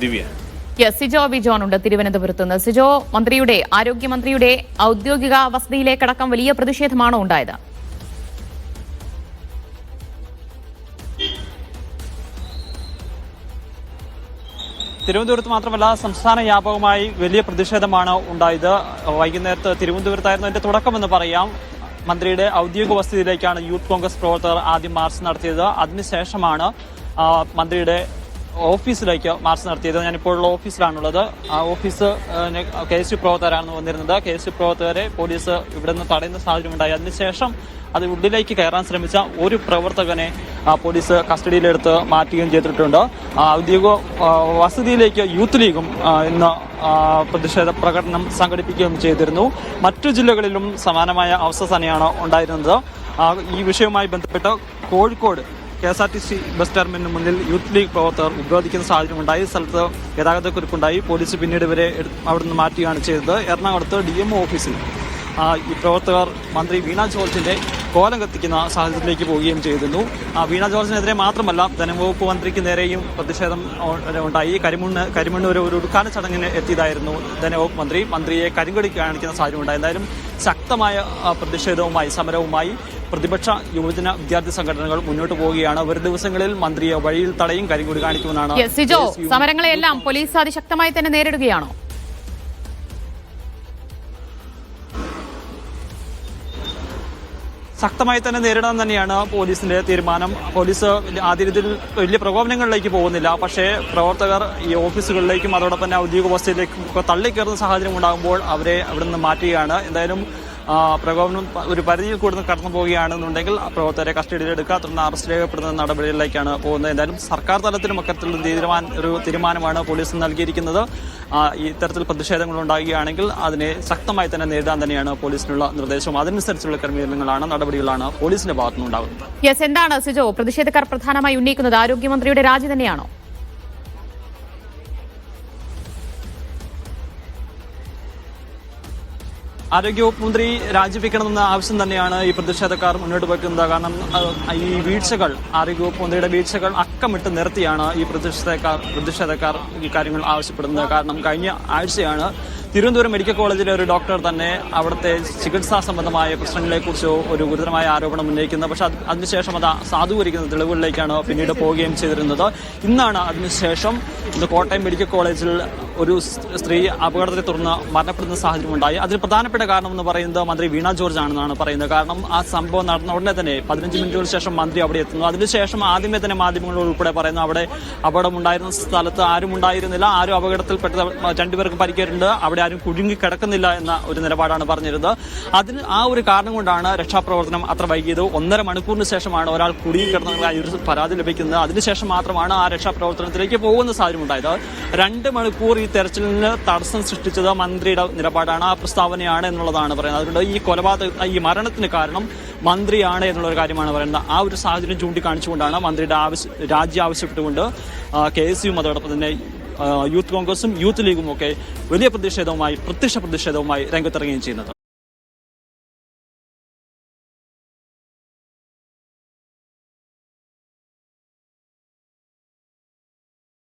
ദിവ്യ. Sijo B John ഉണ്ട് തിരുവനന്തപുരത്ത് നിന്ന്. സിജോ, ആരോഗ്യമന്ത്രിയുടെ ഔദ്യോഗിക വസതിയിലേക്കടക്കം വലിയ പ്രതിഷേധമാണോ ഉണ്ടായത്? തിരുവനന്തപുരത്ത് മാത്രമല്ല സംസ്ഥാന വ്യാപകമായി വലിയ പ്രതിഷേധമാണ് ഉണ്ടായത്. വൈകുന്നേരത്ത് തിരുവനന്തപുരത്തായിരുന്നു അതിന്റെ തുടക്കമെന്ന് പറയാം. മന്ത്രിയുടെ ഔദ്യോഗിക വസതിയിലേക്കാണ് യൂത്ത് കോൺഗ്രസ് പ്രവർത്തകർ ആദ്യം മാർച്ച് നടത്തിയത്. അതിനുശേഷമാണ് മന്ത്രിയുടെ ഓഫീസിലേക്ക് മാർച്ച് നടത്തിയത്. ഞാനിപ്പോഴുള്ള ഓഫീസിലാണുള്ളത്. ആ ഓഫീസ് KSU പ്രവർത്തകരാണ് വന്നിരുന്നത്. KSU പ്രവർത്തകരെ പോലീസ് ഇവിടെ നിന്ന് തടയുന്ന സാഹചര്യമുണ്ടായി. അതിനുശേഷം അത് ഉള്ളിലേക്ക് കയറാൻ ശ്രമിച്ച ഒരു പ്രവർത്തകനെ പോലീസ് കസ്റ്റഡിയിലെടുത്ത് മാറ്റുകയും ചെയ്തിട്ടുണ്ട്. ഔദ്യോഗിക വസതിയിലേക്ക് യൂത്ത് ലീഗും ഇന്ന് പ്രതിഷേധ പ്രകടനം സംഘടിപ്പിക്കുകയും ചെയ്തിരുന്നു. മറ്റു ജില്ലകളിലും സമാനമായ അവസ്ഥ തന്നെയാണ് ഉണ്ടായിരുന്നത്. ഈ വിഷയവുമായി ബന്ധപ്പെട്ട് കോഴിക്കോട് KSRTC ബസ് ടെർമിനലിന് മുന്നിൽ യൂത്ത് ലീഗ് പ്രവർത്തകർ ഉപരോധിക്കുന്ന സാഹചര്യമുണ്ടായി. സ്ഥലത്ത് ഗതാഗതക്കുരുക്കുണ്ടായി. പോലീസ് പിന്നീട് ഇവരെ അവിടെ നിന്ന് മാറ്റുകയാണ് ചെയ്തത്. എറണാകുളത്ത് DMO ഓഫീസിൽ ഈ പ്രവർത്തകർ മന്ത്രി വീണ ജോർജിന്റെ കോലം കത്തിക്കുന്ന സാഹചര്യത്തിലേക്ക് പോവുകയും ചെയ്തിരുന്നു. വീണ ജോർജിനെതിരെ മാത്രമല്ല ധനവകുപ്പ് മന്ത്രിക്ക് നേരെയും പ്രതിഷേധം ഉണ്ടായി. കരിമണ്ണൂർ ഒരു ഉദ്ഘാടന ചടങ്ങിന് എത്തിയതായിരുന്നു ധനവകുപ്പ് മന്ത്രിയെ കരിങ്കൊടി കാണിക്കുന്ന സാഹചര്യം ഉണ്ടായി. എന്തായാലും ശക്തമായ പ്രതിഷേധവുമായി സമരവുമായി പ്രതിപക്ഷ യുവജന വിദ്യാർത്ഥി സംഘടനകൾ മുന്നോട്ട് പോവുകയാണ്. വരും ദിവസങ്ങളിൽ മന്ത്രിയെ വഴിയിൽ തടയും കരിങ്കൊടി കാണിക്കുമെന്നാണ്. സിജോ, സമരങ്ങളെല്ലാം പോലീസ് അതിശക്തമായി തന്നെ നേരിടുകയാണോ? ശക്തമായി തന്നെ നേരിടാൻ തന്നെയാണ് പോലീസിന്റെ തീരുമാനം. പോലീസ് ആദ്യ രീതിയിൽ വലിയ പ്രകോപനങ്ങളിലേക്ക് പോകുന്നില്ല. പക്ഷേ പ്രവർത്തകർ ഈ ഓഫീസുകളിലേക്കും അതോടൊപ്പം തന്നെ ഔദ്യോഗിക വസതിയിലേക്കും ഒക്കെ തള്ളിക്കയറുന്ന സാഹചര്യം ഉണ്ടാകുമ്പോൾ അവരെ അവിടെ നിന്ന് മാറ്റുകയാണ്. എന്തായാലും പ്രകോപനം ഒരു പരിധിയിൽ കൂടുതൽ കടന്നു പോവുകയാണെന്നുണ്ടെങ്കിൽ പ്രവർത്തകരെ കസ്റ്റഡിയിലെടുക്കുക, തുടർന്ന് അറസ്റ്റ് രേഖപ്പെടുന്ന നടപടികളിലേക്കാണ് പോകുന്നത്. എന്തായാലും സർക്കാർ തലത്തിലും അക്കാര്യത്തിലുള്ള ഒരു തീരുമാനമാണ് പോലീസ് നൽകിയിരിക്കുന്നത്. ഇത്തരത്തിൽ പ്രതിഷേധങ്ങൾ ഉണ്ടാകുകയാണെങ്കിൽ അതിനെ ശക്തമായി തന്നെ നേരിടാൻ തന്നെയാണ് പോലീസിനുള്ള നിർദ്ദേശം. അതിനനുസരിച്ചുള്ള ക്രമീകരണങ്ങളാണ് നടപടികളാണ് പോലീസിന്റെ ഭാഗത്തുനിന്നുണ്ടാകുന്നത്. എന്താണ് സിജോ പ്രതിഷേധക്കാർ പ്രധാനമായി ഉന്നയിക്കുന്നത്? ആരോഗ്യമന്ത്രിയുടെ രാജി തന്നെയാണോ? ആരോഗ്യവകുപ്പ് മന്ത്രി രാജിവെക്കണമെന്ന ആവശ്യം തന്നെയാണ് ഈ പ്രതിഷേധക്കാർ മുന്നോട്ട് വയ്ക്കുന്നത്. കാരണം ഈ വീഴ്ചകൾ, ആരോഗ്യവകുപ്പ് മന്ത്രിയുടെ വീഴ്ചകൾ അക്കമിട്ട് നിർത്തിയാണ് ഈ പ്രതിഷേധക്കാർ ഈ കാര്യങ്ങൾ ആവശ്യപ്പെടുന്നത്. കാരണം കഴിഞ്ഞ ആഴ്ചയാണ് തിരുവനന്തപുരം മെഡിക്കൽ കോളേജിലെ ഒരു ഡോക്ടർ തന്നെ അവിടുത്തെ ചികിത്സാ സംബന്ധമായ പ്രശ്നങ്ങളെക്കുറിച്ച് ഒരു ഗുരുതരമായ ആരോപണം ഉന്നയിക്കുന്നത്. പക്ഷെ അതിനുശേഷം അത് സാധൂകരിക്കുന്ന തെളിവുകളിലേക്കാണ് പിന്നീട് പോവുകയും ചെയ്തിരുന്നത്. ഇന്നാണ് അതിനുശേഷം ഇന്ന് കോട്ടയം മെഡിക്കൽ കോളേജിൽ ഒരു സ്ത്രീ അപകടത്തെ തുടർന്ന് മരണപ്പെടുന്ന സാഹചര്യമുണ്ടായി. അതിന് പ്രധാനപ്പെട്ട കാരണം എന്ന് പറയുന്നത് മന്ത്രി വീണ ജോർജ് ആണെന്നാണ് പറയുന്നത്. കാരണം ആ സംഭവം നടന്ന ഉടനെ തന്നെ 15 മിനിറ്റുകൾക്ക് ശേഷം മന്ത്രി അവിടെ എത്തുന്നു. അതിനുശേഷം ആദ്യമേ തന്നെ മാധ്യമങ്ങൾ ഉൾപ്പെടെ പറയുന്നു അവിടെ അപകടമുണ്ടായിരുന്ന സ്ഥലത്ത് ആരും ഉണ്ടായിരുന്നില്ല, ആരും അപകടത്തിൽപ്പെട്ട 2 പേർക്ക് പരിക്കേറ്റിട്ടുണ്ട്, അവിടെ ആരും കുടുങ്ങി കിടക്കുന്നില്ല എന്ന ഒരു നിലപാടാണ് പറഞ്ഞിരുന്നത്. അതിന് ആ ഒരു കാരണം കൊണ്ടാണ് രക്ഷാപ്രവർത്തനം അത്ര വൈകിയത്. 1.5 മണിക്കൂറിന് ശേഷമാണ് ഒരാൾ കുടുങ്ങി കിടന്നതായി ഒരു പരാതി ലഭിക്കുന്നത്. അതിനുശേഷം മാത്രമാണ് ആ രക്ഷാപ്രവർത്തനത്തിലേക്ക് പോകുന്ന സാഹചര്യം ഉണ്ടായത്. 2 മണിക്കൂർ ഈ തെരച്ചിലിന് തടസ്സം സൃഷ്ടിച്ചത് മന്ത്രിയുടെ നിലപാടാണ്, ആ പ്രസ്താവനയാണ് എന്നുള്ളതാണ് പറയുന്നത്. അതുകൊണ്ട് ഈ മരണത്തിന് കാരണം മന്ത്രിയാണ് എന്നുള്ള കാര്യമാണ് പറയുന്നത്. ആ ഒരു സാഹചര്യം ചൂണ്ടിക്കാണിച്ചുകൊണ്ടാണ് മന്ത്രിയുടെ രാജി ആവശ്യപ്പെട്ടുകൊണ്ട് KSUവും അതോടൊപ്പം തന്നെ യൂത്ത് കോൺഗ്രസും യൂത്ത് ലീഗും ഒക്കെ വലിയ പ്രത്യക്ഷ പ്രതിഷേധവുമായി രംഗത്തിറങ്ങുകയും ചെയ്യുന്നത്.